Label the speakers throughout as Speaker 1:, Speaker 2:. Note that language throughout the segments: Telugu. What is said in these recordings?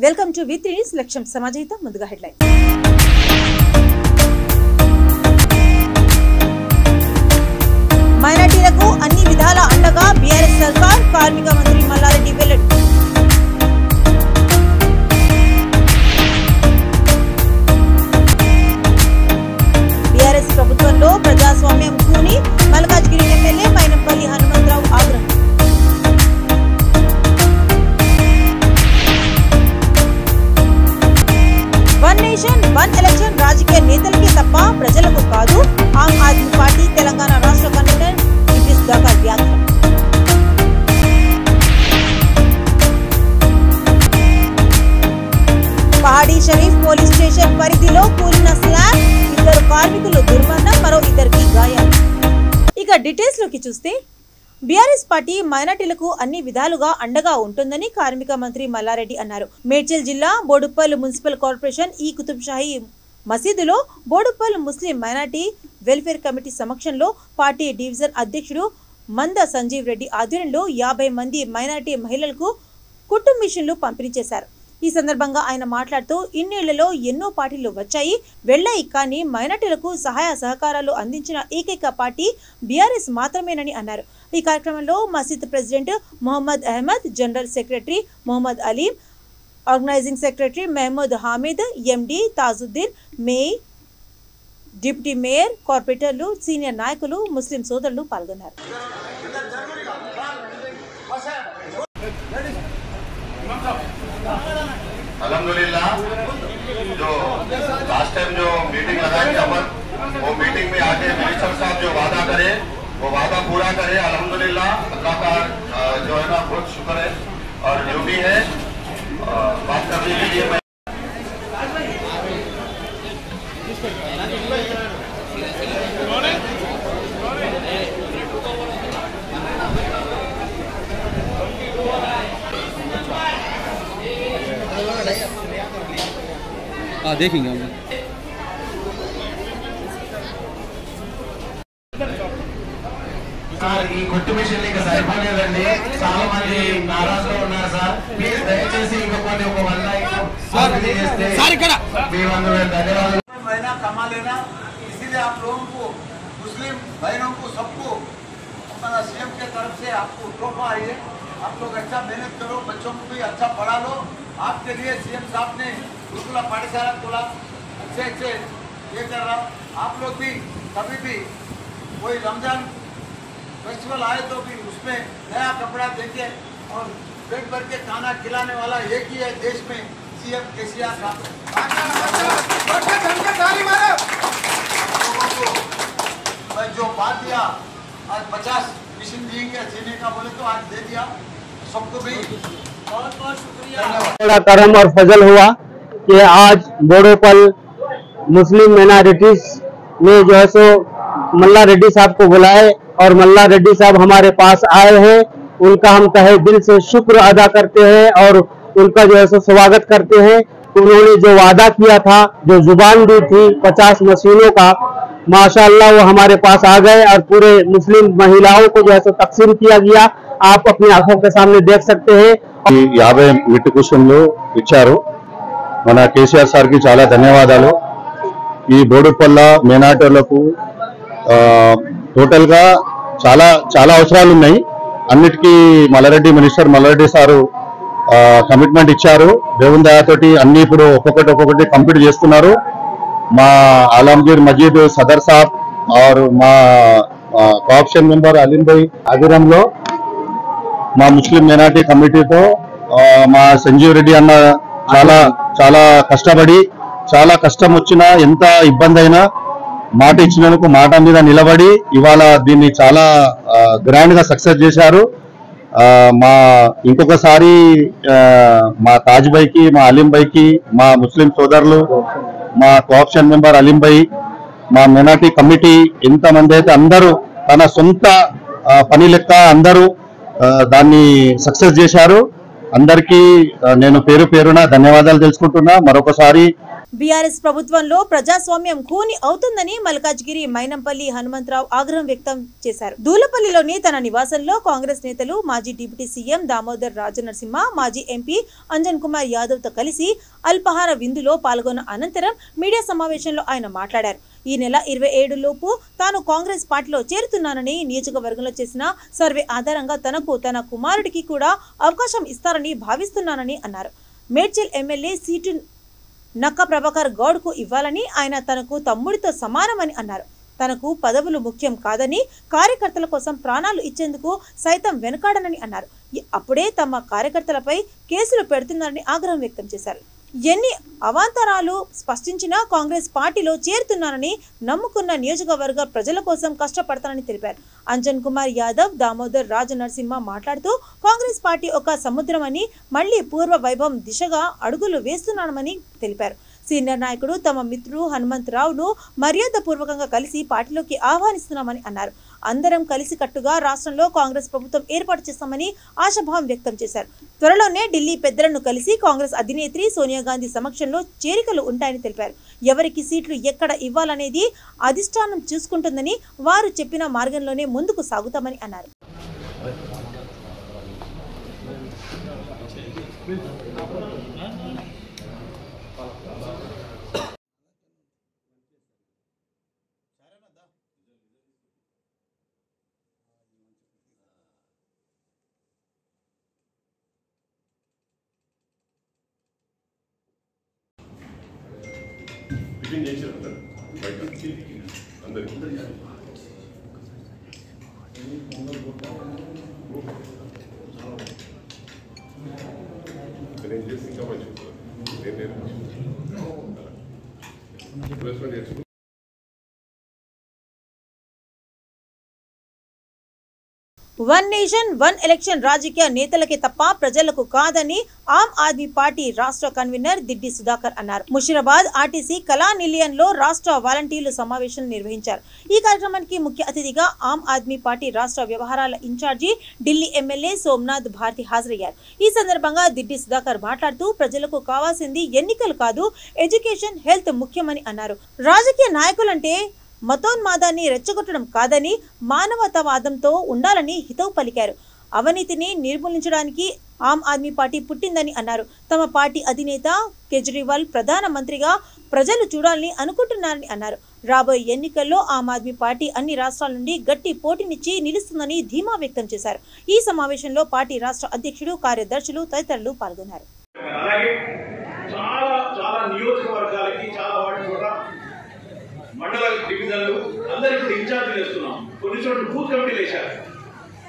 Speaker 1: వెల్కమ్ టు వి3 న్యూస్ లక్ష్యం సమాజహితం ముందుగా హెడ్లైన్ మైనారిటీలకు అన్ని విధాల అండగా బీఆర్ఎస్ సర్కార్ కార్మిక మంత్రి మల్లారెడ్డి వెల్లడి బీఆర్ఎస్ ప్రభుత్వంలో ప్రజాస్వామ్యం కూని మల్కాజ్గిరి ఎమ్మెల్యే మైనంపల్లి హనుమంతరావు ఆగ్రహం వన్ నేషన్ వన్ ఎలక్షన్ రాజకీయ నేతలకే తప్ప ప్రజలకు కాదు ఆమ్ ఆద్మీ పార్టీ తెలంగాణ రాష్ట్ర కన్వీనర్ ఇద్రిస్ దాకా వ్యాఖ్య పహాడీ షరీఫ్ పోలీస్ స్టేషన్ పరిధిలో కూలిన స్లాబ్ ఇద్దరు కార్మికులు దుర్మరణం మరో ఇద్దరికి గాయాలు ఇక డీటెయిల్స్ లోకి చూస్తే బీఆర్ఎస్ పార్టీ మైనార్టీలకు అన్ని విధాలుగా అండగా ఉంటుందని కార్మిక మంత్రి మల్లారెడ్డి అన్నారు. మేడ్చల్ జిల్లా బోడుప్పల్ మున్సిపల్ కార్పొరేషన్ ఈ కుతుబ్ షాహీ మసీదులో బోడుప్పల్ ముస్లిం మైనార్టీ వెల్ఫేర్ కమిటీ సమక్షంలో పార్టీ డివిజన్ అధ్యక్షుడు మంద సంజీవ్ రెడ్డి ఆధ్వర్యంలో 50 మంది మైనార్టీ మహిళలకు కుటుంబ మిషన్లు పంపిణీ చేశారు. ఈ సందర్భంగా ఆయన మాట్లాడుతూ ఇన్నేళ్లలో ఎన్నో పార్టీలు వచ్చాయి వెళ్ళాయి కానీ మైనార్టీలకు సహాయ సహకారాలు అందించిన ఏకైక పార్టీ బీఆర్ఎస్ మాత్రమేనని అన్నారు. ఈ కార్యక్రమంలో మసీద్ president Mohammed Ahmed, general secretary Mohammed Aleem, organising secretary Mahmood Hamid, MD Tajuddin, mayor, deputy mayor, కార్పొరేటర్లు, సీనియర్ నాయకులు, ముస్లిం సోదరులు పాల్గొన్నారు.
Speaker 2: अल्हम्दुलिल्लाह जो लास्ट टाइम जो मीटिंग लगाई थी अपन वो मीटिंग में आके मिनिस्टर साहब जो वादा करे वो वादा पूरा करे। अल्हम्दुलिल्लाह अल्लाह का जो है ना बहुत शुक्र है और जो भी है बात करने के लिए मैं
Speaker 3: देखेंगे हम
Speaker 4: ఈ కొట్టు మిషన్ ఇక సరిపోలేదండి, చాలా మంది నారాజులో ఉన్నారు సార్. ప్లీజ్ దయచేసి ఇంకొకటి ఒక 100 చేస్తే మీ 100 ధన్యవాదాలు.
Speaker 5: महीना कमा लेना, इसीलिए आप लोगों को मुस्लिम भाइयों को सबको अपना सीएम के तरफ से आपको तोहफा आई है। आप लोग अच्छा मेहनत करो, बच्चों को भी अच्छा पढ़ा लो। आपके लिए सीएम साहब ने गुरुकुला पाठशाला खोला, अच्छे ये कर रहा। आप लोग भी कभी भी कोई रमजान फेस्टिवल आए तो भी उसमें नया कपड़ा देके और पेट भर के खाना खिलाने वाला एक ही है देश में, सीएम केसीआर साहब। मैं जो बात दिया आज 50 मिशन दिए जीने का बोले तो आज दे दिया। सबको भी बहुत बहुत शुक्रिया।
Speaker 6: बड़ा करम और फजल हुआ कि आज बोडोपल मुस्लिम माइनॉरिटीज ने जो है सो मल्ला रेड्डी साहब को बुलाए और मल्ला रेड्डी साहब हमारे पास आए हैं। उनका हम तहे दिल से शुक्र अदा करते हैं और उनका जो है सो स्वागत करते हैं। उन्होंने जो वादा किया था, जो जुबान दी थी 50 मशीनों का, माशाअल्लाह वो हमारे पास आ गए और पूरे मुस्लिम महिलाओं को जो है सो तकसीम किया गया। आप अपनी आंखों के सामने देख सकते हैं।
Speaker 7: 50 మిట్ కుషన్లు ఇచ్చారు. మన కేసీఆర్ సార్ కి చాలా ధన్యవాదాలు. ఈ బోడుపల్ల మైనార్టీలకు టోటల్ గా చాలా చాలా అవసరాలు ఉన్నాయి. అన్నిటికీ Malla Reddy minister Malla Reddy sir commitment ఇచ్చారు. దేవుని దయతోటి అన్ని ఇప్పుడు ఒక్కొక్కటి కంప్లీట్ చేస్తున్నారు. మా ఆలంగీర్ మజీద్ సదర్ సాబ్ और మా కోఆప్షన్ మెంబర్ అలీం భాయ్ ఆధ్వర్యంలో మా ముస్లిం మైనార్టీ కమిటీతో మా సంజీవ్ రెడ్డి అన్న చాలా చాలా కష్టపడి, చాలా కష్టం వచ్చినా ఎంత ఇబ్బంది అయినా మాట ఇచ్చినందుకు మాట మీద నిలబడి ఇవాళ దీన్ని చాలా గ్రాండ్ గా సక్సెస్ చేశారు. మా ఇంకొకసారి మా తాజ్ భాయ్కి, మా అలీం భాయ్కి, మా ముస్లిం సోదరులు, మా కోఆప్షన్ మెంబర్ అలీం భాయ్, మా మైనార్టీ కమిటీ ఎంతమంది అయితే అందరూ తన సొంత పని లెక్క అందరూ దాన్ని సక్సెస్ చేశారు. అందరికీ నేను పేరు పేరున ధన్యవాదాలు తెలుసుకుంటున్నా. మరొకసారి
Speaker 1: బీఆర్ఎస్ ప్రభుత్వంలో ప్రజాస్వామ్యం ఖూని అవుతుందని మల్కాజ్గిరి మైనంపల్లి హనుమంతరావు ఆగ్రహం వ్యక్తం చేశారు. దూలపల్లిలోని తన నివాసంలో కాంగ్రెస్ నేతలు మాజీ డిప్యూటీ సీఎం దామోదర్ రాజనరసింహ, మాజీ ఎంపీ అంజన్ కుమార్ యాదవ్ తో కలిసి అల్పాహార విందులో పాల్గొన్న అనంతరం మీడియా సమావేశంలో ఆయన మాట్లాడారు. ఈ నెల 27 లోపు తాను కాంగ్రెస్ పార్టీలో చేరుతున్నానని, నియోజకవర్గంలో చేసిన సర్వే ఆధారంగా తనకు తన కుమారుడికి కూడా అవకాశం ఇస్తారని భావిస్తున్నానని అన్నారు. మేడ్చల్ ఎమ్మెల్యే సీటు నక్క ప్రభాకర్ గౌడ్ కు ఇవ్వాలని, ఆయన తనకు తమ్ముడితో సమానమని అన్నారు. తనకు పదవులు ముఖ్యం కాదని, కార్యకర్తల కోసం ప్రాణాలు ఇచ్చేందుకు సైతం వెనకాడనని అన్నారు. అప్పుడే తమ కార్యకర్తలపై కేసులు పెడుతున్నారని ఆగ్రహం వ్యక్తం చేశారు. ఎన్ని అవాంతరాలు స్పష్టించినా కాంగ్రెస్ పార్టీలో చేరుతున్నానని, నమ్ముకున్న నియోజకవర్గ ప్రజల కోసం కష్టపడతానని తెలిపారు. అంజన్ కుమార్ యాదవ్, దామోదర్ రాజనరసింహ మాట్లాడుతూ కాంగ్రెస్ పార్టీ ఒక సముద్రం అని, మళ్లీ పూర్వ వైభవం దిశగా అడుగులు వేస్తున్నామని తెలిపారు. సీనియర్ నాయకుడు తమ మిత్రుడు హనుమంతరావును మర్యాదపూర్వకంగా కలిసి పార్టీలోకి ఆహ్వానిస్తున్నామని అన్నారు. అందరం కలిసికట్టుగా రాష్ట్రంలో కాంగ్రెస్ ప్రభుత్వం ఏర్పాటు చేస్తామని ఆశాభావం వ్యక్తం చేశారు. త్వరలోనే ఢిల్లీ పెద్దలను కలిసి కాంగ్రెస్ అధినేత్రి సోనియా గాంధీ సమక్షంలో చేరికలు ఉంటాయని తెలిపారు. ఎవరికి సీట్లు ఎక్కడ ఇవ్వాలనేది అధిష్టానం చూసుకుంటుందని, వారు చెప్పిన మార్గంలోనే ముందుకు సాగుతామని అన్నారు.
Speaker 3: టిఫిన్ చేశారు బయట అందరికీ నేను చేసి ఇంకా మంచి నేను
Speaker 1: వన్ నేషన్ వన్ ఎలక్షన్ రాజకీయ నేతలకే తప్ప ప్రజలకు కాదని ఆమ్ ఆద్మీ పార్టీ రాష్ట్ర కన్వీనర్ దిడ్డి సుధాకర్ అన్నారు. ముషిరాబాద్ ఆర్టీసీ కళా నిలయంలో రాష్ట్ర వాలంటీర్లు సమావేశం నిర్వహించారు. ఈ కార్యక్రమానికి ముఖ్య అతిథిగా ఆమ్ ఆద్మీ పార్టీ రాష్ట్ర వ్యవహారాల ఇన్ఛార్జి ఢిల్లీ ఎమ్మెల్యే సోమనాథ్ భారతి హాజరయ్యారు. ఈ సందర్భంగా దిడ్డి సుధాకర్ మాట్లాడుతూ ప్రజలకు కావాల్సింది ఎన్నికలు కాదు, ఎడ్యుకేషన్, హెల్త్ ముఖ్యమని అన్నారు. రాజకీయ నాయకులంటే మతోన్మాదాన్ని రెచ్చగొట్టడం కాదని, మానవతావాదంతో ఉండాలని హితవు పలికారు. అవినీతిని నిర్మూలించడానికి ఆమ్ ఆద్మీ పార్టీ పుట్టిందని అన్నారు. తమ పార్టీ అధినేత కేజ్రీవాల్ ప్రధాన మంత్రిగా ప్రజలు చూడాలని అనుకుంటున్నారని అన్నారు. రాబోయే ఎన్నికల్లో ఆమ్ ఆద్మీ పార్టీ అన్ని రాష్ట్రాల నుండి గట్టి పోటీనిచ్చి నిలుస్తుందని ధీమా వ్యక్తం చేశారు. ఈ సమావేశంలో పార్టీ రాష్ట్ర అధ్యక్షుడు, కార్యదర్శులు తదితరులు పాల్గొన్నారు.
Speaker 8: మండల డివిజన్లు అందరికీ కూడా ఇన్ఛార్జీలు వేస్తున్నాం. కొన్ని చోట్ల బూత్ కమిటీలు వేశారు.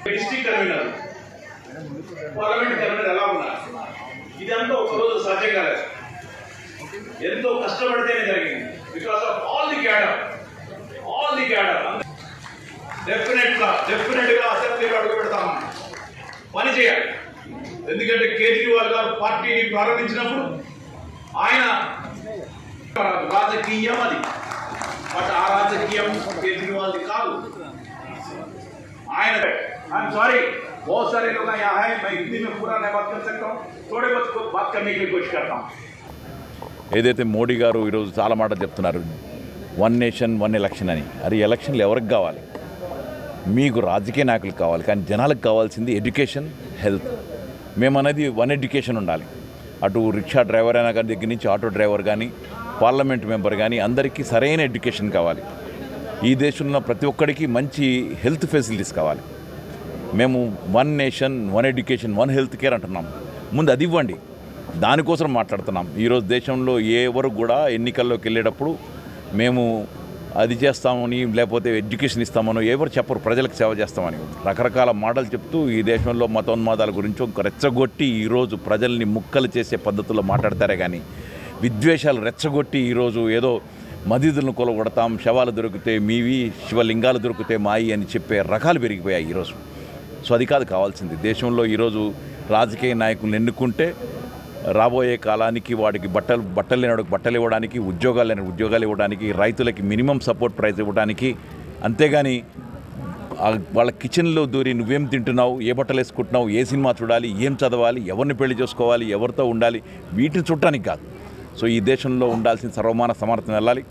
Speaker 8: డిస్ట్రిక్ట్ కన్వీనర్, పార్లమెంట్ కన్వీనర్ ఎలా ఉన్నారు? ఇదంతా ఒకరోజు సాధ్యం కాలేదు. ఎంతో కష్టపడితేనే జరిగింది. Because of all the cadre definite గా అసెంబ్లీలో అడుగు పెడతాం, పని చేయాలి. ఎందుకంటే కేజ్రీవాల్ గారు పార్టీని ప్రారంభించినప్పుడు ఆయన రాజకీయం అది, బట్ ఆ రాజకీయం కేజ్రీవాల్ది కాదు. ఆయన I'm sorry, बहुत सारे लोग यहाँ है, मैं हिंदी में पूरा नहीं बात कर सकता हूँ, थोड़े बहुत को बात करने की कोशिश करता हूँ.
Speaker 9: ఏదైతే మోడీ గారు ఈరోజు చాలా మాట చెప్తున్నారు, వన్ నేషన్ వన్ ఎలక్షన్ అని. అది ఎలక్షన్లు ఎవరికి కావాలి? మీకు రాజకీయ నాయకులకు కావాలి, కానీ జనాలకు కావాల్సింది ఎడ్యుకేషన్, హెల్త్. మేమనేది వన్ ఎడ్యుకేషన్ ఉండాలి. అటు రిక్షా డ్రైవర్ అయినా కానీ దగ్గర నుంచి ఆటో డ్రైవర్ కానీ, పార్లమెంట్ మెంబర్ కానీ అందరికీ సరైన ఎడ్యుకేషన్ కావాలి. ఈ దేశంలో ప్రతి ఒక్కడికి మంచి హెల్త్ ఫెసిలిటీస్ కావాలి. మేము one nation one education one health care అంటున్నాం. ముందు అది ఇవ్వండి, దానికోసం మాట్లాడుతున్నాం. ఈరోజు దేశంలో ఎవరు కూడా ఎన్నికల్లోకి వెళ్ళేటప్పుడు మేము అది చేస్తామని, లేకపోతే ఎడ్యుకేషన్ ఇస్తామని ఎవరు చెప్పరు. ప్రజలకు సేవ చేస్తామని రకరకాల మాటలు చెప్తూ ఈ దేశంలో మతోన్మాదాల గురించి రెచ్చగొట్టి ఈరోజు ప్రజల్ని ముక్కలు చేసే పద్ధతుల్లో మాట్లాడతారే కానీ, విద్వేషాలు రెచ్చగొట్టి ఈరోజు ఏదో మసీదులను కొలగొడతాం, శవాలు దొరికితే మీవి, శివలింగాలు దొరికితే మాయి అని చెప్పే రకాలు పెరిగిపోయాయి ఈరోజు. సో అది కాదు కావాల్సింది. దేశంలో ఈరోజు రాజకీయ నాయకులను ఎన్నుకుంటే రాబోయే కాలానికి వాడికి బట్టలు లేనివాడికి బట్టలు ఇవ్వడానికి, ఉద్యోగాలు లేని ఉద్యోగాలు ఇవ్వడానికి, రైతులకి మినిమం సపోర్ట్ ప్రైస్ ఇవ్వడానికి, అంతేగాని వాళ్ళ కిచెన్లో దూరి నువ్వేం తింటున్నావు, ఏ బట్టలు వేసుకుంటున్నావు, ఏ సినిమా చూడాలి, ఏం చదవాలి, ఎవరిని పెళ్లి చేసుకోవాలి, ఎవరితో ఉండాలి, వీటిని చూడటానికి కాదు. సో ఈ దేశంలో ఉండాల్సిన సర్వమాన సమర్థన వెళ్ళాలి,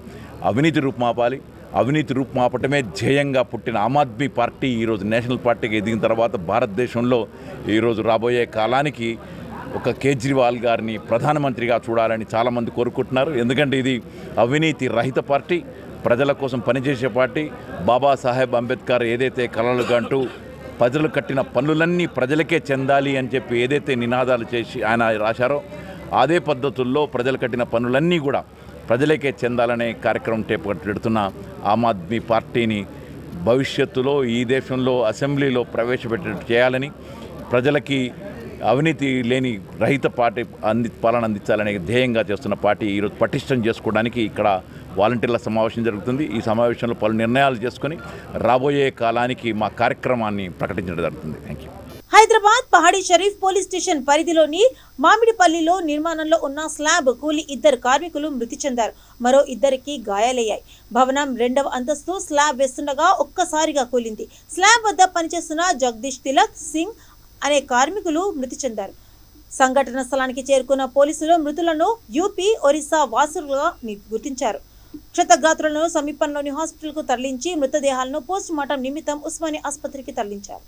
Speaker 9: అవినీతి రూపుమాపాలి. అవినీతి రూపుమాపటమే ధ్యేయంగా పుట్టిన ఆమ్ ఆద్మీ పార్టీ ఈరోజు నేషనల్ పార్టీగా ఎదిగిన తర్వాత భారతదేశంలో ఈరోజు రాబోయే కాలానికి ఒక కేజ్రీవాల్ గారిని ప్రధానమంత్రిగా చూడాలని చాలామంది కోరుకుంటున్నారు. ఎందుకంటే ఇది అవినీతి రహిత పార్టీ, ప్రజల కోసం పనిచేసే పార్టీ. బాబాసాహెబ్ అంబేద్కర్ ఏదైతే కలలు కంటూ ప్రజలు కట్టిన పనులన్నీ ప్రజలకే చెందాలి అని చెప్పి ఏదైతే నినాదాలు చేసి ఆయన రాశారో అదే పద్ధతుల్లో ప్రజలు కట్టిన పనులన్నీ కూడా ప్రజలకే చెందాలనే కార్యక్రమం చేపడుతున్న ఆమ్ ఆద్మీ పార్టీని భవిష్యత్తులో ఈ దేశంలో అసెంబ్లీలో ప్రవేశపెట్టేట్టు చేయాలని, ప్రజలకి అవినీతి లేని రహిత పార్టీ పాలన అందించాలనే ధ్యేయంగా చేస్తున్న పార్టీ ఈరోజు పటిష్టం చేసుకోవడానికి ఇక్కడ వాలంటీర్ల సమావేశం జరుగుతుంది. ఈ సమావేశంలో పలు నిర్ణయాలు చేసుకొని రాబోయే కాలానికి మా కార్యక్రమాన్ని ప్రకటించడం జరుగుతుంది. Thank you.
Speaker 1: Hyderabad Pahadi Sharif police station పరిధిలోని మామిడిపల్లిలో నిర్మాణంలో ఉన్న స్లాబ్ కూలి 2 కార్మికులు మృతి చెందారు. మరో 2కి గాయాలయ్యాయి. భవనం 2వ అంతస్తు స్లాబ్ వేస్తుండగా ఒక్కసారిగా కూలింది. స్లాబ్ వద్ద పనిచేస్తున్న జగదీష్ తిలక్ సింగ్ అనే కార్మికులు మృతి చెందారు. సంఘటన స్థలానికి చేరుకున్న పోలీసులు మృతులను యూపీ, ఒరిస్సా వాసులుగా గుర్తించారు. క్షతగాత్రులను సమీపంలోని హాస్పిటల్కు తరలించి మృతదేహాలను పోస్ట్ మార్టం నిమిత్తం ఉస్మానియా ఆసుపత్రికి తరలించారు.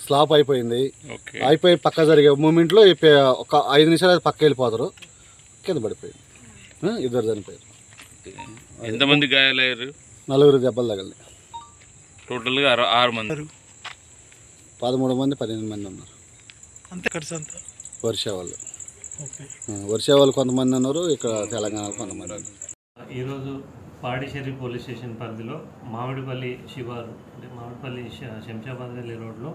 Speaker 10: స్లాప్ అయిపోయింది. అయిపోయి పక్క జరిగే మూమెంట్లో ఒక 5 నిమిషాలు పక్క వెళ్ళిపోతారు, కింద పడిపోయింది. 2 చనిపోయారు.
Speaker 11: ఎంతమంది గాయాలయ్యారు?
Speaker 10: 4 దెబ్బలు తగిలినాయి.
Speaker 11: టోటల్గా 6 మంది.
Speaker 10: 13 మంది 12 మంది ఉన్నారు. వర్షా వాళ్ళు కొంతమంది ఉన్నారు, ఇక్కడ తెలంగాణలో కొంతమంది ఉన్నారు.
Speaker 12: ఈరోజు పహాడీ షరీఫ్ పోలీస్ స్టేషన్ పరిధిలో మామిడిపల్లి శివారు అంటే మామిడిపల్లి శంషాబాద్ వెళ్ళే రోడ్లో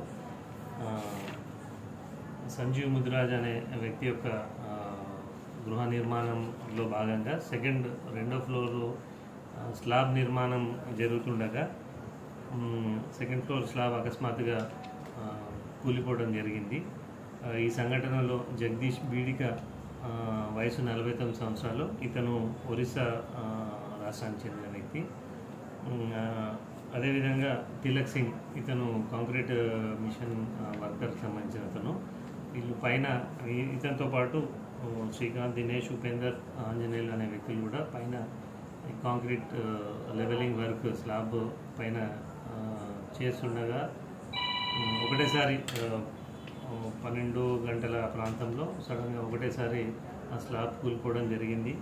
Speaker 12: సంజీవ్ ముదిరాజ్ అనే వ్యక్తి యొక్క గృహ నిర్మాణంలో భాగంగా రెండో ఫ్లోర్లో స్లాబ్ నిర్మాణం జరుగుతుండగా సెకండ్ ఫ్లోర్ స్లాబ్ అకస్మాత్తుగా కూలిపోవడం జరిగింది. ఈ సంఘటనలో జగదీష్ బీడిక వయసు 49 సంవత్సరాలు, ఇతను ఒరిస్సా రాష్ట్రానికి చెందిన వ్యక్తి. అదేవిధంగా తిలక్ సింగ్, ఇతను కాంక్రీట్ మిషన్ వర్కర్కి సంబంధించిన అతను. వీళ్ళు పైన ఇతనితో పాటు శ్రీకాంత్, దినేష్, ఉపేందర్, ఆంజనేయులు అనే వ్యక్తులు కూడా పైన కాంక్రీట్ లెవెలింగ్ వర్క్ స్లాబ్ పైన చేస్తుండగా ఒకటేసారి 12 గంటల ప్రాంతంలో సడన్గా ఒకటేసారి ఆ స్లాబ్ కూలిపోవడం జరిగింది.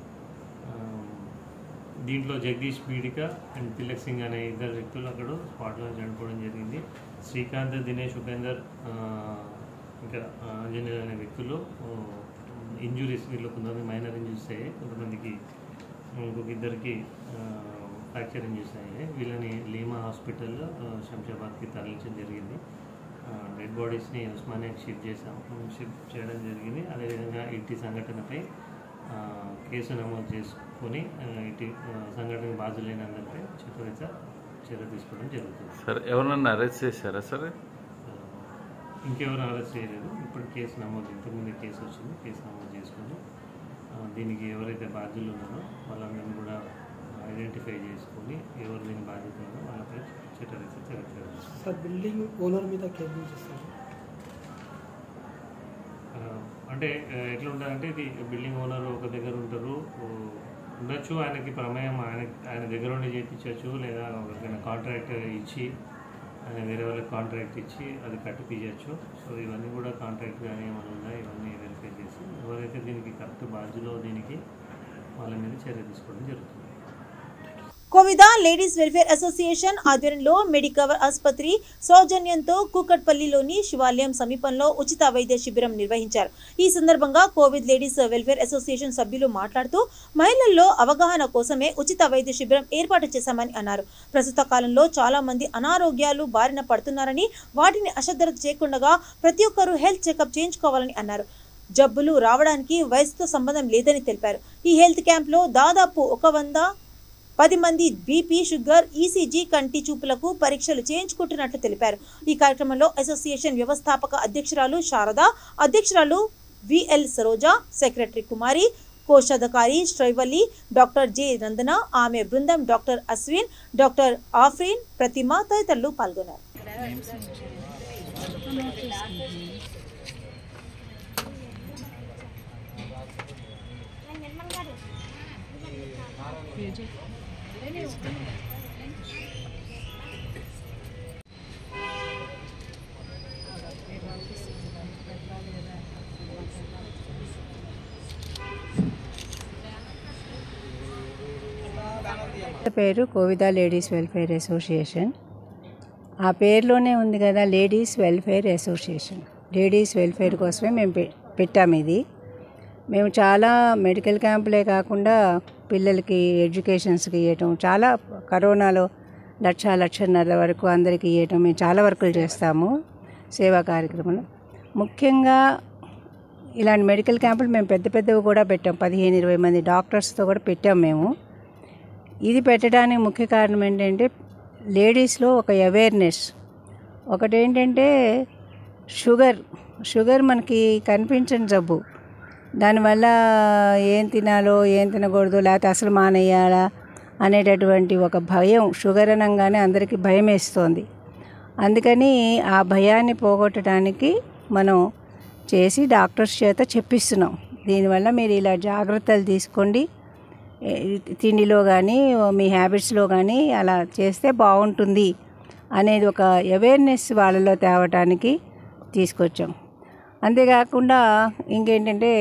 Speaker 12: దీంట్లో జగదీష్ బీడిక అండ్ తిలక్ సింగ్ అనే 2 వ్యక్తులు అక్కడ స్పాట్లో చనిపోవడం జరిగింది. శ్రీకాంత్, దినేష్, ఉపేందర్ ఇంకా ఆంజనేయులు అనే వ్యక్తులు ఇంజురీస్, వీళ్ళు కొంతమంది మైనర్ ఇంజురీస్ అయ్యాయి, కొంతమందికి ఇంకొక 2కి ఫ్రాక్చర్ ఇంజురీస్ అయ్యాయి. వీళ్ళని లీమా హాస్పిటల్ శంషాబాద్కి తరలించడం జరిగింది. డెడ్ బాడీస్ని ఉస్మానియాకి షిఫ్ట్ చేయడం జరిగింది. అదేవిధంగా ఇటు సంఘటనపై కేసు నమోదు చేసుకొని ఇటు సంఘటన బాధ్యులైన అందరిపై చర్య తీసుకోవడం జరుగుతుంది.
Speaker 11: సార్ ఎవరన్నా అరెస్ట్ చేశారా? సరే,
Speaker 12: ఇంకెవరు అరెస్ట్ చేయలేదు. ఇప్పుడు కేసు నమోదు, ఇంతకుముందు కేసు వచ్చింది, కేసు నమోదు చేసుకొని దీనికి ఎవరైతే బాధ్యులు ఉన్నారో వాళ్ళందరినీ కూడా ఐడెంటిఫై చేసుకొని ఎవరు దీని బాధ్యత ఉన్నారో వాళ్ళపై చర్య
Speaker 13: బిల్డింగ్ ఓనర్ మీద కేసు చేస్తారు.
Speaker 12: అంటే ఎట్లా ఉంటుందంటే ఇది బిల్డింగ్ ఓనర్ ఒక దగ్గర ఉండొచ్చు, ఆయనకి ప్రమేయం ఆయన దగ్గర ఉండి చేయించవచ్చు, లేదా ఒకరికైనా కాంట్రాక్ట్ ఇచ్చి ఆయన వేరే వాళ్ళకి కాంట్రాక్ట్ ఇచ్చి అది కట్టిపించవచ్చు. సో ఇవన్నీ కూడా కాంట్రాక్ట్ కానీ ఏమైనా ఉన్నాయి ఇవన్నీ వెరిఫై చేసి ఎవరైతే దీనికి కరెక్ట్ బాధ్యులో దీనికి వాళ్ళ మీద చర్య తీసుకోవడం జరుగుతుంది.
Speaker 1: కోవిద లేడీస్ వెల్ఫేర్ అసోసియేషన్ ఆధ్వర్యంలో మెడికవర్ ఆసుపత్రి సౌజన్యంతో కూకట్పల్లిలోని శివాలయం సమీపంలో ఉచిత వైద్య శిబిరం నిర్వహించారు. ఈ సందర్భంగా కోవిడ్ లేడీస్ వెల్ఫేర్ అసోసియేషన్ సభ్యులు మాట్లాడుతూ మహిళల్లో అవగాహన కోసమే ఉచిత వైద్య శిబిరం ఏర్పాటు చేశామని అన్నారు. ప్రస్తుత కాలంలో చాలా మంది అనారోగ్యాలు బారిన పడుతున్నారని, వాటిని అశ్రద్ధ చేయకుండా ప్రతి ఒక్కరూ హెల్త్ చెకప్ చేయించుకోవాలని అన్నారు. జబ్బులు రావడానికి వయసుతో సంబంధం లేదని తెలిపారు. ఈ హెల్త్ క్యాంప్లో దాదాపు 110 మంది బీపీ, షుగర్, ఈసీజీ, కంటి చూపులకు పరీక్షలు చేయించుకుంటున్నట్లు తెలిపారు. ఈ కార్యక్రమంలో అసోసియేషన్ వ్యవస్థాపక అధ్యక్షురాలు శారద, అధ్యక్షురాలు విఎల్ సరోజా, సెక్రటరీ కుమారి, కోశాధికారి శ్రైవల్లి, డాక్టర్ జె నందన, ఆమె బృందం, డాక్టర్ అశ్విన్, డాక్టర్ ఆఫ్రీన్, ప్రతిమ తదితరులు పాల్గొన్నారు.
Speaker 14: పేరు కోవిద లేడీస్ వెల్ఫేర్ అసోసియేషన్. ఆ పేరులోనే ఉంది కదా, ladies welfare association. Ladies welfare కోసమే మేము పెట్టాము ఇది. మేము చాలా మెడికల్ క్యాంపులే కాకుండా పిల్లలకి ఎడ్యుకేషన్స్కి ఇవ్వటం, చాలా కరోనాలో 1,00,000-1,50,000 వరకు అందరికీ ఇవ్వటం, మేము చాలా వర్కులు చేస్తాము సేవా కార్యక్రమంలో. ముఖ్యంగా ఇలాంటి మెడికల్ క్యాంపులు మేము పెద్దవి కూడా పెట్టాం. 15-20 మంది డాక్టర్స్తో కూడా పెట్టాం మేము. ఇది పెట్టడానికి ముఖ్య కారణం ఏంటంటే లేడీస్లో ఒక అవేర్నెస్. ఒకటేంటంటే షుగర్ మనకి కనిపించని జబ్బు. దానివల్ల ఏం తినాలో ఏం తినకూడదు, లేకపోతే అసలు మానేయాలా అనేటటువంటి ఒక భయం, షుగర్ అనగానే అందరికీ భయం వేస్తుంది. అందుకని ఆ భయాన్ని పోగొట్టడానికి మనం చేసి డాక్టర్స్ చేత చెప్పిస్తున్నాం. దీనివల్ల మీరు ఇలా జాగ్రత్తలు తీసుకోండి, తిండిలో కానీ మీ హ్యాబిట్స్లో కానీ అలా చేస్తే బాగుంటుంది అనేది ఒక అవేర్నెస్ వాళ్ళలో తేవటానికి తీసుకొచ్చాం. అంతేకాకుండా ఇంకేంటంటే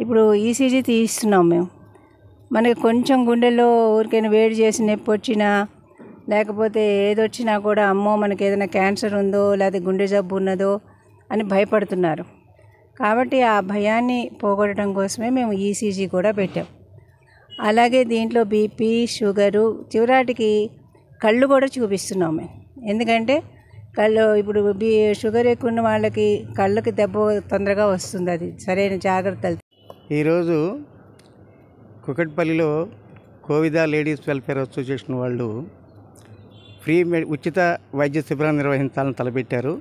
Speaker 14: ఇప్పుడు ఈసీజీ తీస్తున్నాం మేము. మనకి కొంచెం గుండెల్లో ఊరికైనా వేడి చేసి నొప్పి వచ్చినా లేకపోతే ఏదొచ్చినా కూడా అమ్మో మనకి ఏదైనా క్యాన్సర్ ఉందో లేకపోతే గుండె జబ్బు ఉన్నదో అని భయపడుతున్నారు. కాబట్టి ఆ భయాన్ని పోగొట్టడం కోసమే మేము ఈసీజీ కూడా పెట్టాం. అలాగే దీంట్లో బీపీ, షుగరు, చివరాటికి కళ్ళు కూడా చూపిస్తున్నాం మేము. ఎందుకంటే కళ్ళు ఇప్పుడు షుగర్ ఎక్కువ ఉన్న వాళ్ళకి కళ్ళకి దెబ్బ తొందరగా వస్తుంది. అది సరైన జాగ్రత్తలు.
Speaker 15: ఈరోజు కుకట్పల్లిలో కోవిద లేడీస్ వెల్ఫేర్ అసోసియేషన్ వాళ్ళు ఉచిత వైద్య శిబిరాన్ని నిర్వహించాలని తలపెట్టారు.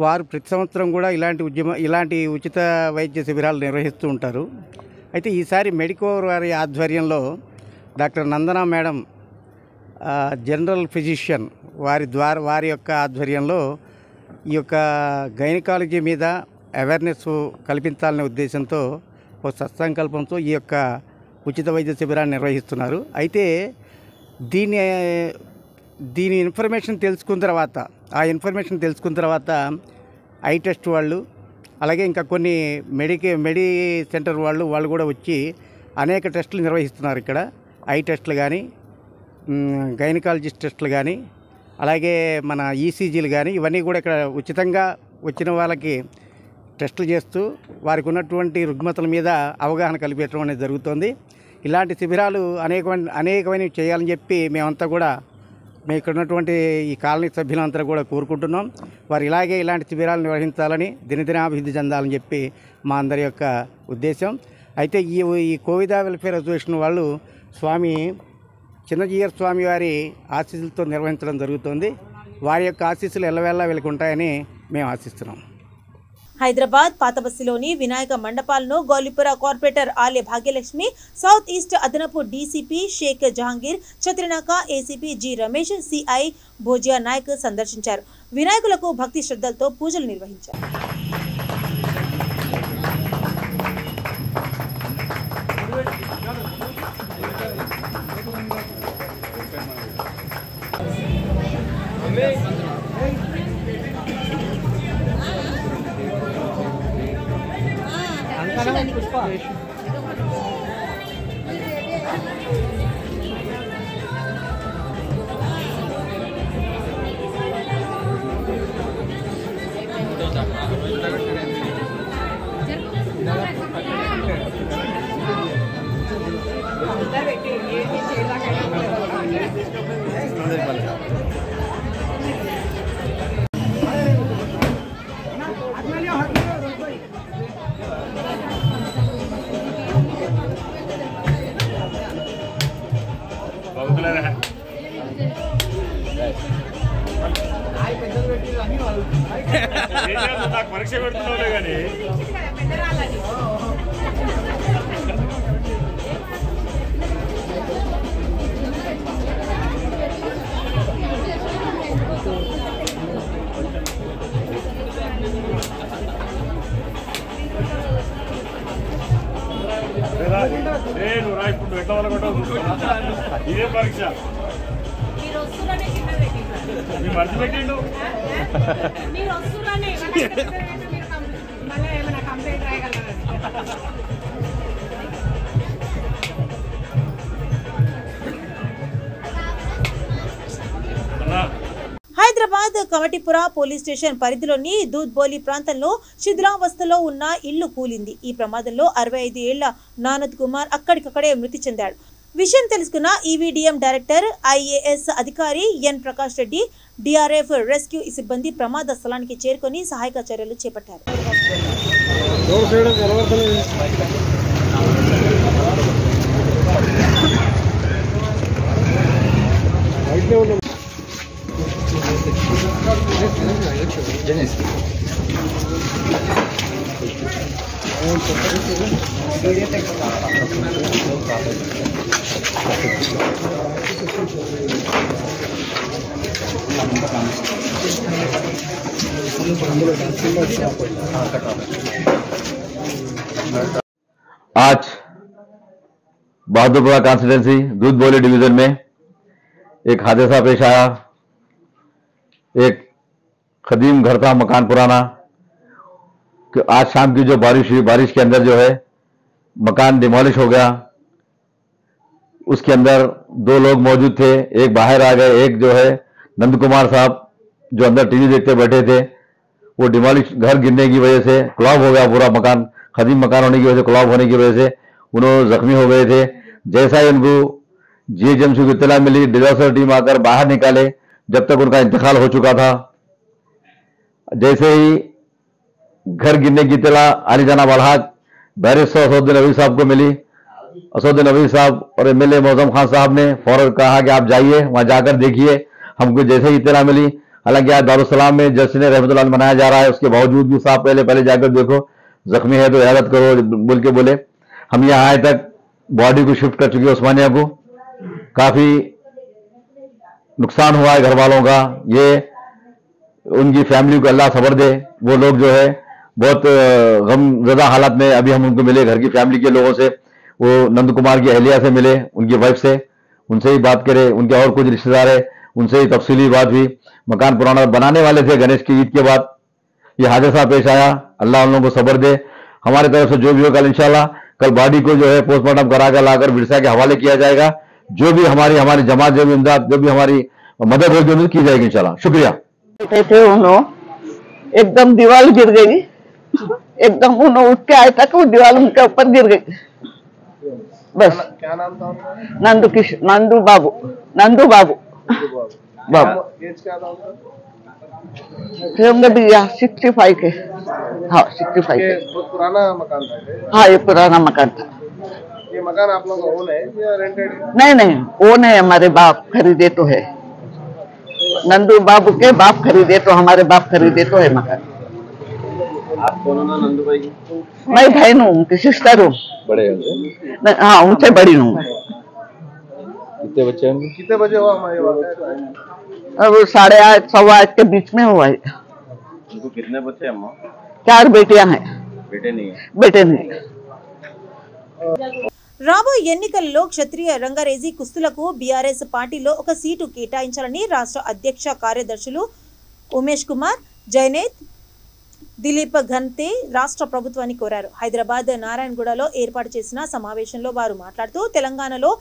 Speaker 15: వారు ప్రతి సంవత్సరం కూడా ఇలాంటి ఉచిత వైద్య శిబిరాలు నిర్వహిస్తూ ఉంటారు. అయితే ఈసారి మెడికోర్ వారి ఆధ్వర్యంలో డాక్టర్ నందన మేడం, జనరల్ ఫిజిషియన్ వారి యొక్క ఆధ్వర్యంలో ఈ యొక్క గైనకాలజీ మీద అవేర్నెస్ కల్పించాలనే ఉద్దేశంతో ఒక సత్సంకల్పంతో ఈ యొక్క ఉచిత వైద్య శిబిరాన్ని నిర్వహిస్తున్నారు. అయితే దీని ఇన్ఫర్మేషన్ తెలుసుకున్న తర్వాత ఐ టెస్ట్ వాళ్ళు, అలాగే ఇంకా కొన్ని మెడి సెంటర్ వాళ్ళు కూడా వచ్చి అనేక టెస్టులు నిర్వహిస్తున్నారు. ఇక్కడ ఐ టెస్టులు కానీ, గైనకాలజిస్ట్ టెస్టులు కానీ, అలాగే మన ఈసీజీలు కానీ, ఇవన్నీ కూడా ఇక్కడ ఉచితంగా వచ్చిన వాళ్ళకి టెస్టులు చేస్తూ వారికి ఉన్నటువంటి రుగ్మతల మీద అవగాహన కల్పించడం అనేది జరుగుతుంది. ఇలాంటి శిబిరాలు అనేకమైనవి చేయాలని చెప్పి మేమంతా కూడా మేము ఇక్కడ ఉన్నటువంటి ఈ కాలనీ సభ్యులంతా కూడా కోరుకుంటున్నాం. వారు ఇలాంటి శిబిరాలు నిర్వహించాలని, దినదినాభివృద్ధి చెందాలని చెప్పి మా అందరి యొక్క ఉద్దేశం. అయితే ఈ కోవిద వెల్ఫేర్ అసోసియేషన్ వాళ్ళు స్వామి చిన్నజీయర్ స్వామి వారి ఆశీస్సులతో నిర్వహించడం జరుగుతుంది. వారి యొక్క ఆశీస్సులు ఎల్లవేళలా వీళ్ళకి ఉంటాయని మేము ఆశిస్తున్నాం.
Speaker 1: హైదరాబాద్ పాతబస్తిలోని వినాయక మండపాలను Gowlipura corporator Aalaya Bhagyalakshmi, south east అదనపు DCP Sheikh Jahangir, Chatrinaka ACP G Ramesh, CI Bhojya Naik సందర్శించారు. వినాయకులకు భక్తి శ్రద్ధలతో పూజలు నిర్వహించారు.
Speaker 12: నాకు పరీక్ష పెడుతున్నావులే కానీ నువ్వు రా ఇప్పుడు ఎట్లా వల్ల కూడా ఇదే పరీక్ష మీ మర్చి పెట్టిండు
Speaker 1: హైదరాబాద్ కమటిపుర పోలీస్ స్టేషన్ పరిధిలోని దూద్బోలి ప్రాంతంలో శిథిలావస్థలో ఉన్న ఇల్లు కూలింది. ఈ ప్రమాదంలో 65 ఏళ్ల నానద్ కుమార్ అక్కడికక్కడే మృతి చెందాడు. విషయం తెలుసుకున్న ఈవీడీఎం డైరెక్టర్ ఐఏఎస్ అధికారి ఎన్ ప్రకాష్ రెడ్డి, డిఆర్ఎఫ్ రెస్క్యూ సిబ్బంది ప్రమాద స్థలానికి చేరుకొని సహాయక చర్యలు చేపట్టారు.
Speaker 16: आज बहादुरपुरा कॉन्स्टिट्यूंसी दूधबोली डिवीजन में एक हादसा पेश आया। एक कदीम घर था, मकान पुराना, कि आज शाम की जो बारिश हुई, बारिश के अंदर जो है मकान डिमोलिश हो गया। उसके अंदर 2 लोग मौजूद थे, एक बाहर आ गए। एक जो है नंद कुमार साहब जो अंदर टीवी देखते बैठे थे, वो डिमोलिश घर गिरने की वजह से कोलैप्स हो गया पूरा मकान। कदीम मकान होने की वजह से, कोलैप्स होने की वजह से उन्होंने जख्मी हो गए थे। जैसा ही उनको जीएचएमसी को इत्तला मिली, डिजास्टर टीम आकर बाहर निकाले, जब तक उनका इंतकाल हो चुका था। जैसे ही घर गिरने की इत्तला अली जनाब अलहाज बैरिस्टर असदुद्दीन नबी साहब को मिली, असदुद्दीन नबी साहब और एमएलए मौजम खान साहब ने फौरन कहा कि आप जाइए, वहां जाकर देखिए। हमको जैसे ही इत्तला मिली, हालांकि आज दारुस्सलाम में जश्न रहमतुल्लाह मनाया जा रहा है, उसके बावजूद भी साहब पहले जाकर देखो, जख्मी है तो इयादत करो बोल के बोले। हम यहाँ आए तक बॉडी को शिफ्ट कर चुके उस्मानिया को। काफी नुकसान हुआ है घर वालों का। ये उनकी फैमिली को अल्लाह सब्र दे। वो लोग जो है बहुत गमज़दा हालत में, अभी हम उनको मिले घर की फैमिली के लोगों से, वो नंद कुमार की अहलिया से मिले, उनकी वाइफ से, उनसे ही बात करे, उनके और कुछ रिश्तेदार है उनसे ही तफसीली बात हुई। मकान पुराना बनाने वाले थे, गणेश की ईद के बाद ये हादसा पेश आया। अल्लाह उन लोगों को सब्र दे। हमारी तरफ से जो भी होगा इंशाल्लाह कल बॉडी को जो है पोस्टमार्टम कराकर लाकर विरसा के हवाले किया जाएगा। जो भी हमारी जमात, जो भी इमदाद, जो भी हमारी मदद होगी उनकी की जाएगी इंशाल्लाह। शुक्रिया।
Speaker 17: थे उन्होंने एकदम दीवार गिर गई, एकदम उन्होंने उठ के आए तक वो दीवार उनके ऊपर गिर गई। बस
Speaker 18: क्या नाम था उनका?
Speaker 17: नंदू बाबू
Speaker 18: एज क्या था उनका?
Speaker 17: थे होंगे भैया 65 के। हाँ 65 के।
Speaker 18: बहुत पुराना मकान था।
Speaker 17: हाँ ये पुराना मकान था।
Speaker 18: ये मकान आप लोगों का ओन है या रेंटेड है?
Speaker 17: नहीं ओन है, हमारे बाप खरीदे तो है। नंदू बाबू के बाप खरीदे तो, हमारे बाप खरीदे तो है मकान।
Speaker 18: आप कौन हो ना नंदू भाई?
Speaker 17: मैं बहन हूँ, उनकी सिस्टर हूँ।
Speaker 18: बड़े हैं?
Speaker 17: हाँ उनसे बड़ी हूँ।
Speaker 18: कितने बच्चे हैं? कितने बजे हुआ हमारे वाक़या?
Speaker 17: अब 8:30 सवा 8 के बीच में हुआ है।
Speaker 18: उनको कितने बच्चे अम्मा?
Speaker 17: 4 बेटियां हैं।
Speaker 18: बेटे नहीं है?
Speaker 17: बेटे नहीं।
Speaker 1: రాబోయే ఎన్నికల్లో క్షత్రియ రంగారేజీ కుస్తులకు బీఆర్ఎస్ పార్టీలో ఒక సీటు కేటాయించాలని రాష్ట్ర అధ్యక్ష కార్యదర్శులు ఉమేష్ కుమార్ జైనేత్, దిలీప్ ఘంతే రాష్ట్ర ప్రభుత్వాన్ని కోరారు. హైదరాబాద్ నారాయణగూడలో ఏర్పాటు చేసిన సమావేశంలో వారు మాట్లాడుతూ తెలంగాణలో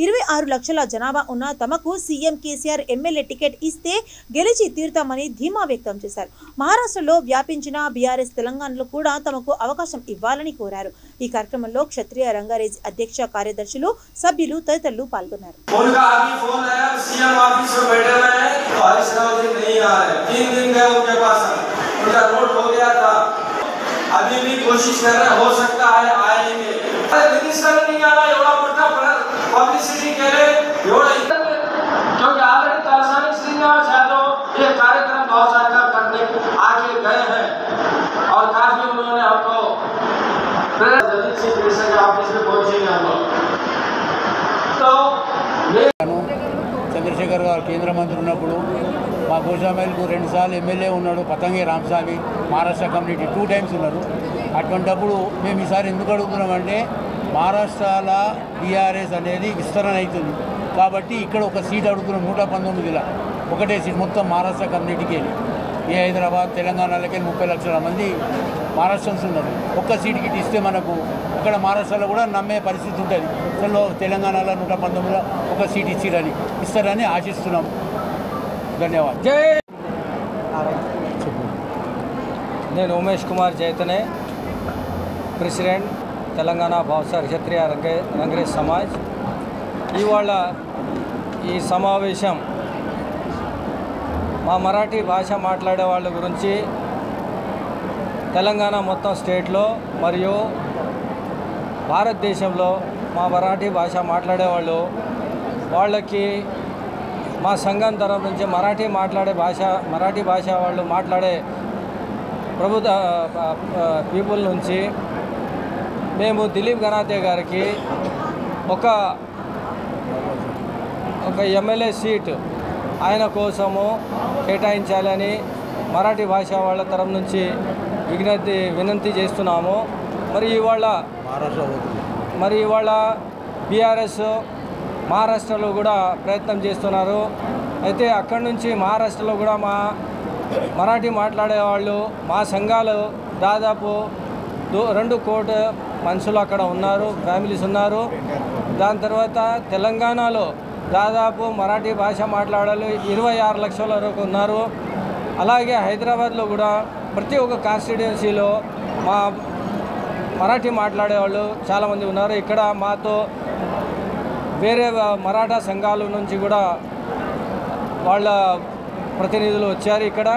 Speaker 1: 26 లక్షల జనాభా ఉన్న తమకు సీఎం కేసీఆర్ ఎమ్మెల్యే టికెట్ ఇస్తే గెలిచి తీరుతామని ధీమా వ్యక్తం చేశారు. మహారాష్ట్రలో వ్యాపించిన బీఆర్ఎస్ తెలంగాణలో కూడా తమకు అవకాశం ఇవ్వాలని కోరారు. ఈ కార్యక్రమంలో క్షత్రియ రంగారేజీ అధ్యక్ష కార్యదర్శులు, సభ్యులు తదితరులు పాల్గొన్నారు.
Speaker 19: अभी भी कोशिश कर रहे, हो सकता है आएंगे। नहीं आ रहा, पब्लिसिटी करे चीफ मिनिस्टर के ऑफिस में पहुंचेंगे हम लोग। तो
Speaker 20: చంద్రశేఖర్ గారు కేంద్ర మంత్రి ఉన్నప్పుడు మా గోషామైల్కు 2 సార్లు ఎమ్మెల్యే ఉన్నాడు పతంగి రామస్వామి, మహారాష్ట్ర కమ్యూనిటీ 2 టైమ్స్ ఉన్నారు. అటువంటిప్పుడు మేము ఈసారి ఎందుకు అడుగుతున్నామంటే మహారాష్ట్రలో బీఆర్ఎస్ అనేది విస్తరణ అవుతుంది కాబట్టి ఇక్కడ ఒక సీట్ అడుగుతున్నాం. 119లో ఒకటే సీట్ మొత్తం మహారాష్ట్ర కమ్యూనిటీకి వెళ్ళి ఏ హైదరాబాద్ తెలంగాణలోకి 30 లక్షల మంది మహారాష్ట్రన్స్ ఉన్నారు. ఒక్క సీట్కి ఇస్తే మనకు అక్కడ మహారాష్ట్రలో కూడా నమ్మే పరిస్థితి ఉంటుంది. అసలు తెలంగాణలో 119లో ఒక సీట్ ఇస్తారని ఆశిస్తున్నాం. ధన్యవాదాలు.
Speaker 21: నేను ఉమేష్ కుమార్ జైతనే, ప్రెసిడెంట్ తెలంగాణ భావసార క్షత్రియ రంగరేజ్ సమాజ్. ఇవాళ ఈ సమావేశం మా మరాఠీ భాష మాట్లాడే వాళ్ళ గురించి తెలంగాణ మొత్తం స్టేట్లో మరియు భారతదేశంలో మా మరాఠీ భాష మాట్లాడేవాళ్ళు వాళ్ళకి మా సంఘం తరఫు నుంచి మరాఠీ భాష వాళ్ళు మాట్లాడే ప్రభుత్వ పీపుల్ నుంచి మేము దిలీప్ గనాతే గారికి ఒక ఎమ్మెల్యే సీటు ఆయన కోసము కేటాయించాలని మరాఠీ భాష వాళ్ళ తరఫు నుంచి వినంతి చేస్తున్నాము. మరి ఇవాళ బీఆర్ఎస్ మహారాష్ట్రలో కూడా ప్రయత్నం చేస్తున్నారు. అయితే అక్కడి నుంచి మహారాష్ట్రలో కూడా మా మరాఠీ మాట్లాడేవాళ్ళు మా సంఘాలు దాదాపు 2 కోట్ల మనుషులు అక్కడ ఉన్నారు, ఫ్యామిలీస్ ఉన్నారు. దాని తర్వాత తెలంగాణలో దాదాపు మరాఠీ భాష మాట్లాడాలి 26 లక్షల వరకు ఉన్నారు. అలాగే హైదరాబాద్లో కూడా ప్రతి ఒక్క కాన్స్టిట్యుయెన్సీలో మా మరాఠీ మాట్లాడేవాళ్ళు చాలామంది ఉన్నారు. ఇక్కడ మాతో వేరే మరాఠా సంఘాల నుంచి కూడా వాళ్ళ ప్రతినిధులు వచ్చారు ఇక్కడ.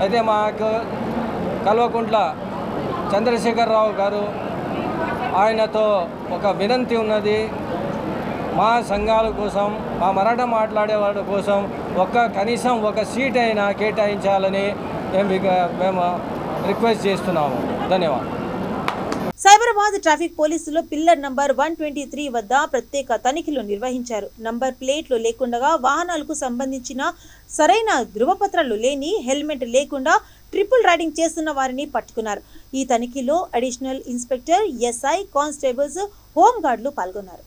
Speaker 21: అయితే మాకు కల్వకుంట్ల చంద్రశేఖరరావు గారు ఆయనతో ఒక వినంతి ఉన్నది. మా సంఘాల కోసం మా మరాఠా మాట్లాడే వాళ్ళ కోసం కనీసం ఒక సీట్ అయినా కేటాయించాలని మేము రిక్వెస్ట్ చేస్తున్నాము. ధన్యవాదాలు.
Speaker 1: సైబరాబాద్ ట్రాఫిక్ పోలీసులు పిల్లర్ నంబర్ 123 వద్ద ప్రత్యేక తనిఖీలు నిర్వహించారు. నంబర్ ప్లేట్లు లేకుండా వాహనాలకు సంబంధించిన సరైన ధృవపత్రాలు లేని, హెల్మెట్ లేకుండా ట్రిపుల్ రైడింగ్ చేస్తున్న వారిని పట్టుకున్నారు. ఈ తనిఖీలో అడిషనల్ ఇన్స్పెక్టర్, ఎస్ఐ, కానిస్టేబుల్స్, హోంగార్డులు పాల్గొన్నారు.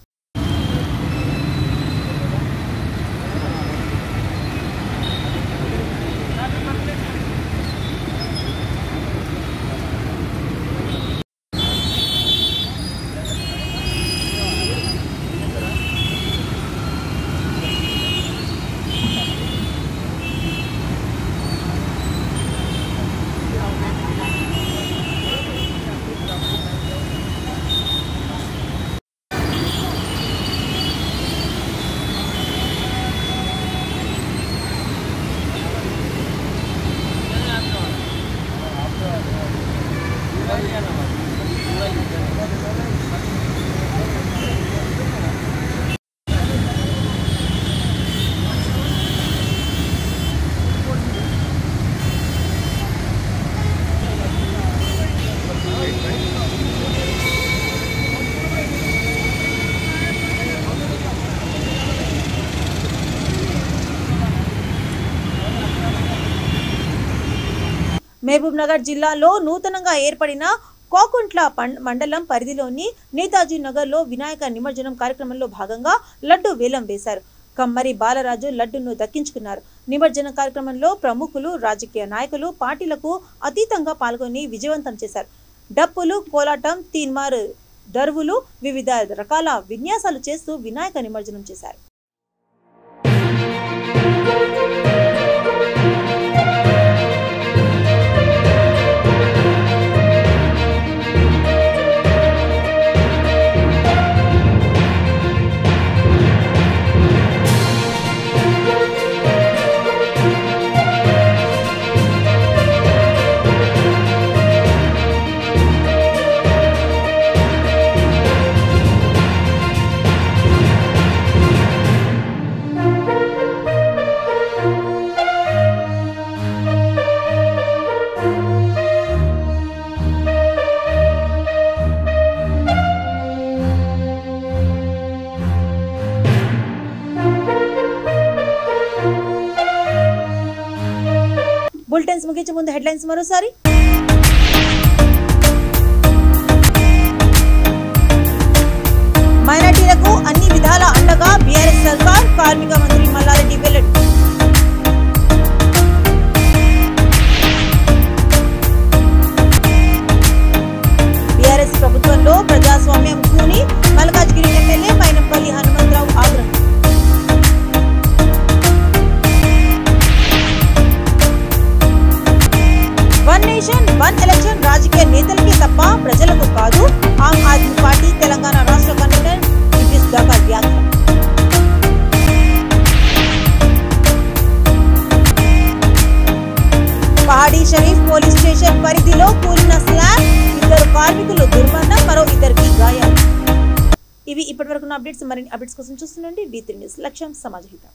Speaker 1: మహబూబ్ నగర్ జిల్లాలో నూతనంగా ఏర్పడిన కోకుంట్ల మండలం పరిధిలోని నేతాజీ నగర్లో వినాయక నిమజ్జనం కార్యక్రమంలో భాగంగా లడ్డు వేలం వేశారు. కమ్మరి బాలరాజు లడ్డును దక్కించుకున్నారు. నిమజ్జన కార్యక్రమంలో ప్రముఖులు, రాజకీయ నాయకులు పార్టీలకు అతీతంగా పాల్గొని విజయవంతం చేశారు. డప్పులు, కోలాటం, తీన్మార్ దర్వులు, వివిధ రకాల విన్యాసాలు చేస్తూ వినాయక నిమజ్జనం చేశారు. బులెటిన్స్ ముగించే ముందు హెడ్లైన్స్ మరోసారి. మైనార్టీలకు అన్ని విధాల అండగా బీఆర్ఎస్ సర్కార్, కార్మిక మంత్రి మల్లారెడ్డి వెల్లడి. బీఆర్ఎస్ ప్రభుత్వంలో ప్రజాస్వామ్యం కూని మల్కాజ్గిరి ఎమ్మెల్యే మైనంపల్లి హనుమంతరావు ఆగ్రహం. వన్ నేషన్ వన్ ఎలక్షన్ రాజకీయ నేతలకే తప్ప ప్రజలకు కాదు. ఆమ్ ఆద్మీ పార్టీ తెలంగాణ రాష్ట్ర కన్వీనర్ ఇద్రిస్ దాకా వ్యాఖ్య. పహాడీ షరీఫ్ పోలీస్ స్టేషన్ పరిధిలో కూలిన స్లాబ్, 2 కార్మికులు దుర్మరణం, మరో 2కి గాయాలు. ఇవి ఇప్పటివరకు అప్డేట్స్. మరిన్ని అప్డేట్స్ కోసం చూస్తుండండి D3 న్యూస్. లక్ష్యం సమాజ హితం.